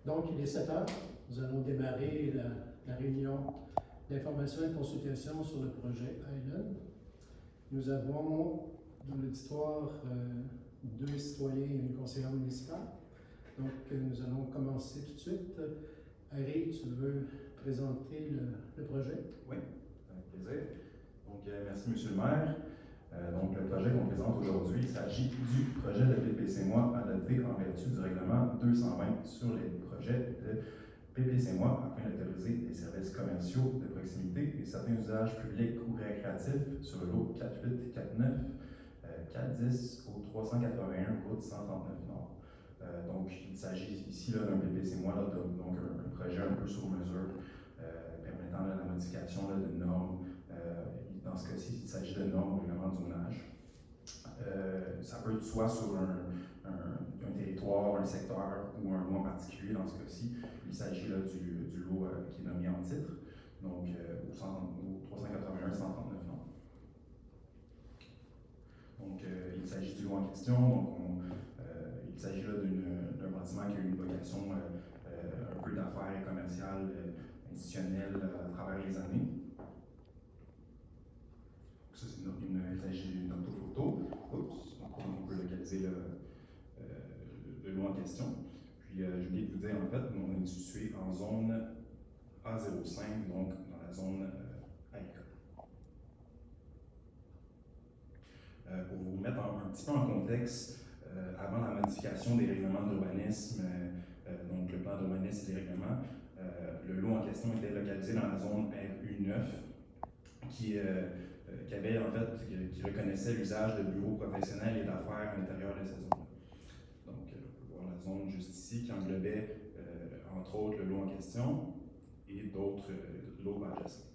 Donc, il est 7 heures. Nous allons démarrer la réunion d'information et de consultation sur le projet Island. Nous avons dans l'auditoire 2 citoyens et une conseillère municipale. Donc, nous allons commencer tout de suite. Harry, tu veux présenter le projet? Oui, avec plaisir. Donc, merci, Monsieur le maire. Donc, le projet qu'on présente aujourd'hui, il s'agit du projet de PPC Moi adopté en vertu du règlement 220 sur les projets de PPC Moi afin d'autoriser des services commerciaux de proximité et certains usages publics ou récréatifs sur le lot 4849 410 au 381 route 139 Nord. Donc, il s'agit ici d'un PPC Moi, donc un projet un peu sur mesure permettant la modification de normes. Dans ce cas-ci, il s'agit de normes au règlement du zonage. Ça peut être soit sur un territoire, un secteur ou un lot en particulier. Dans ce cas-ci, il s'agit là du lot qui est nommé en titre, donc au 381 139 non. Donc, il s'agit du lot en question. Donc, il s'agit là d'un bâtiment qui a une vocation un peu d'affaires et commerciales institutionnelles à travers les années. Ça, il s'agit d'une orthophoto. Donc, on peut localiser le lot en question. Puis, j'ai oublié de vous dire, en fait, on est situé en zone A05, donc dans la zone agricole. Pour vous mettre un petit peu en contexte, avant la modification des règlements d'urbanisme, donc le plan d'urbanisme et les règlements, le lot en question était localisé dans la zone RU9, qui reconnaissait l'usage de bureaux professionnels et d'affaires à l'intérieur de cette zone. Donc, on peut voir la zone juste ici qui englobait, entre autres, le lot en question et d'autres lots adjacents.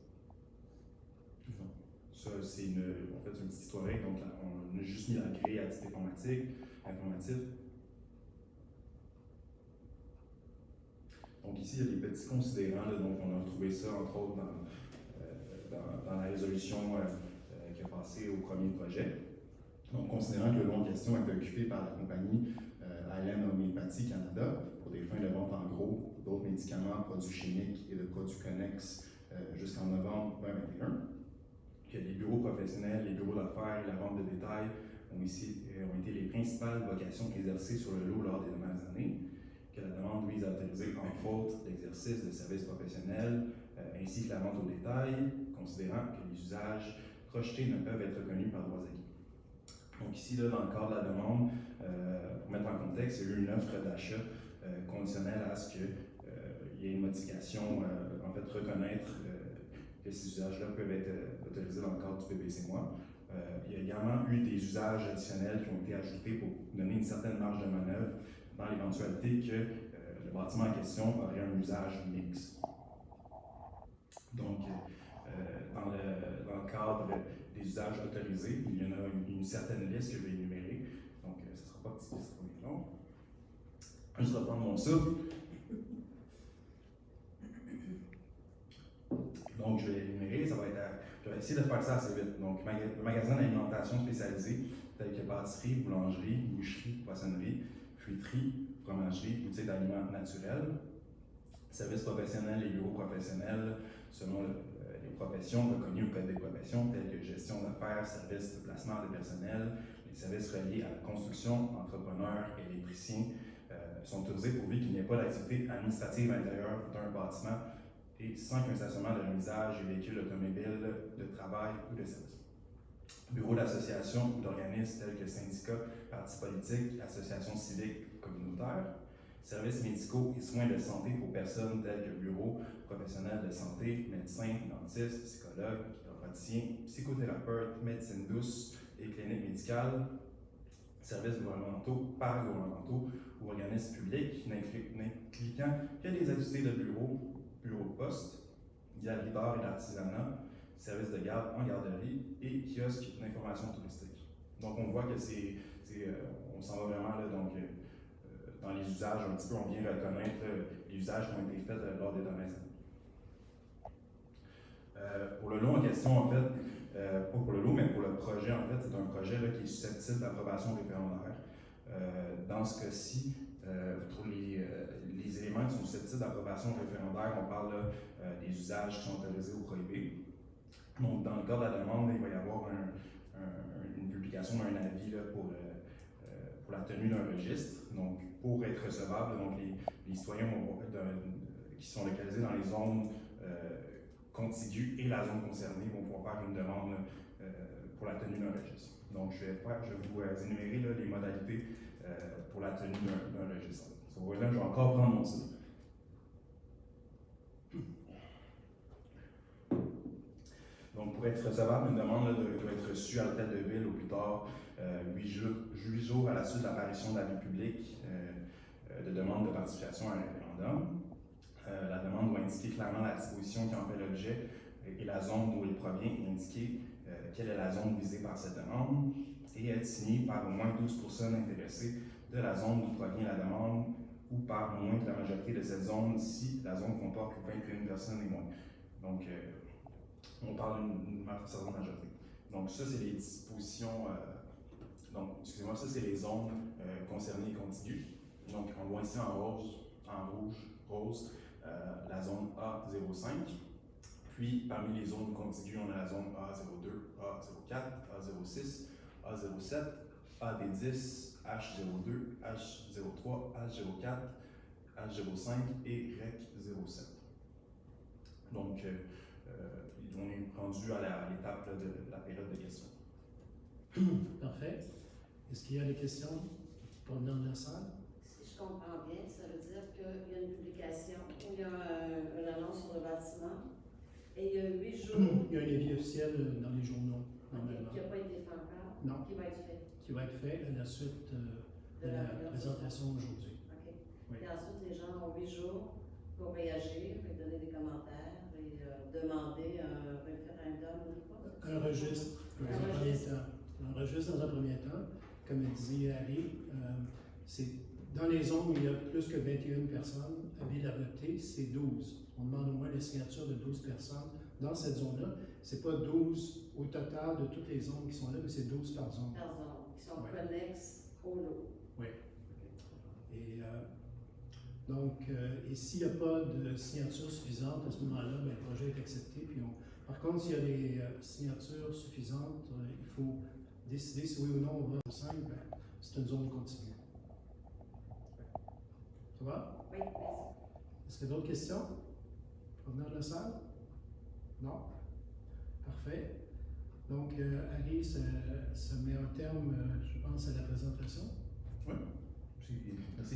Ça, c'est une petite historique, donc on a juste mis la grille à titre informatif. Donc ici, il y a des petits considérants, là, donc on a retrouvé ça, entre autres, dans la résolution qui a passé au premier projet. Donc, considérant que le lot en question était occupé par la compagnie ALM Homéopathie Canada pour des fins de vente en gros d'autres médicaments, produits chimiques et de produits connexes jusqu'en novembre 2021, que les bureaux professionnels, les bureaux d'affaires et la vente de détail ont été les principales vocations exercées sur le lot lors des dernières années, que la demande vise à autoriser entre autres l'exercice de services professionnels ainsi que la vente au détail, considérant que les usages projetés ne peuvent être reconnus par droits acquis. Donc ici, là, dans le cadre de la demande, pour mettre en contexte, il y a eu une offre d'achat conditionnelle à ce qu'il y ait une modification, reconnaître que ces usages-là peuvent être autorisés dans le cadre du PPC Moi. Il y a également eu des usages additionnels qui ont été ajoutés pour donner une certaine marge de manœuvre dans l'éventualité que le bâtiment en question aurait un usage mixte. Donc, dans le cadre des usages autorisés, il y en a une certaine liste que je vais énumérer. Donc, ce ne sera pas petit, ce sera pas long. Je vais reprendre mon souffle. Donc, je vais énumérer, je vais essayer de faire ça assez vite. Donc, magasin d'alimentation spécialisé, tels que pâtisserie, boulangerie, boucherie, poissonnerie, fruiterie, fromagerie, boutique d'aliments naturels, services professionnels et bureaux professionnels selon les professions reconnues au Code des professions, telles que gestion d'affaires, services de placement de personnel, les services reliés à la construction, entrepreneurs, électriciens, sont autorisés pourvu qu'il n'y ait pas d'activité administrative à l'intérieur d'un bâtiment et sans qu'un stationnement de remisage et véhicules automobiles de travail ou de service. Bureaux d'associations ou d'organismes tels que syndicats, partis politiques, associations civiques communautaires, services médicaux et soins de santé pour personnes tels que bureaux professionnels de santé, médecins, dentistes, psychologues, chiropraticiens, psychothérapeutes, médecine douce et cliniques médicales, services gouvernementaux, paragouvernementaux ou organismes publics n'impliquant que des activités de bureaux de poste, galeries d'art et d'artisanat, services de garde en garderie et kiosques d'information touristique. Donc on voit que on s'en va vraiment là, donc, dans les usages, un petit peu on vient reconnaître les usages qui ont été faits lors des dernières années. Pour le lot en question, en fait, pas pour le lot, mais pour le projet, en fait, c'est un projet là, qui est susceptible d'approbation référendaire. Dans ce cas-ci, les éléments éléments qui sont susceptibles d'approbation référendaire. On parle là, des usages qui sont autorisés ou prohibés. Donc, dans le cas de la demande, il va y avoir une publication d'un avis là, pour la tenue d'un registre. Donc, pour être recevable, donc les citoyens qui sont localisés dans les zones contiguës et la zone concernée vont pouvoir faire une demande pour la tenue d'un registre. Donc, je vais vous énumérer là, les modalités pour la tenue d'un registre. Là, je vais encore prendre mon titre. Donc, pour être recevable, une demande là, doit être reçue à l'hôtel de ville au plus tard 8 jours à la suite de l'apparition de l'avis public de demande de participation à un référendum. La demande doit indiquer clairement la disposition qui en fait l'objet et la zone d'où elle provient et indiquer quelle est la zone visée par cette demande et être signée par au moins 12 personnes intéressées de la zone d'où provient la demande ou par moins que la majorité de cette zone si la zone comporte 21 personnes et moins. Donc, on parle d'une certaine majorité. Donc, ça, c'est les dispositions. Donc, excusez-moi, ça, c'est les zones concernées et contiguës. Donc, on voit ici en rouge, la zone A05. Puis, parmi les zones contiguës, on a la zone A02, A04, A06, A07, AD10, H02, H03, H04, H05 et REC07. Donc, on est rendu à l'étape de la période de questions. Parfait. Est-ce qu'il y a des questions provenant de la salle? Si je comprends bien, ça veut dire qu'il y a une publication, il y a une annonce sur le bâtiment, et il y a 8 jours. Il y a un avis officiel dans les journaux, normalement. Qui n'a pas été fait encore? Non. Qui va être fait? Qui va être fait à la suite de la présentation aujourd'hui. OK. Oui. Et ensuite, les gens ont 8 jours pour réagir et donner des commentaires et demander un référendum ou pas? Un registre, dans un premier temps. Un registre dans un premier temps. Comme dit Harry, c'est dans les zones où il y a plus que 21 personnes habiles à voter, c'est 12. On demande au moins la signature de 12 personnes dans cette zone-là. C'est pas 12 au total de toutes les zones qui sont là, mais c'est 12 par zone. Par zone, qui sont Ouais. connexes au lot. Oui. Et donc, et s'il n'y a pas de signature suffisante, à ce moment-là, ben, le projet est accepté. Puis par contre, s'il y a des signatures suffisantes, il faut décider si oui ou non on va au 5, ben, c'est une zone continue. Ça va? Oui, merci. Est-ce qu'il y a d'autres questions? Provenant de la salle? Non? Parfait. Donc, Harry, ça met un terme, je pense, à la présentation. Oui, merci.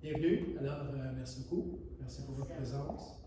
Bienvenue. Alors, merci beaucoup. Merci pour votre présence.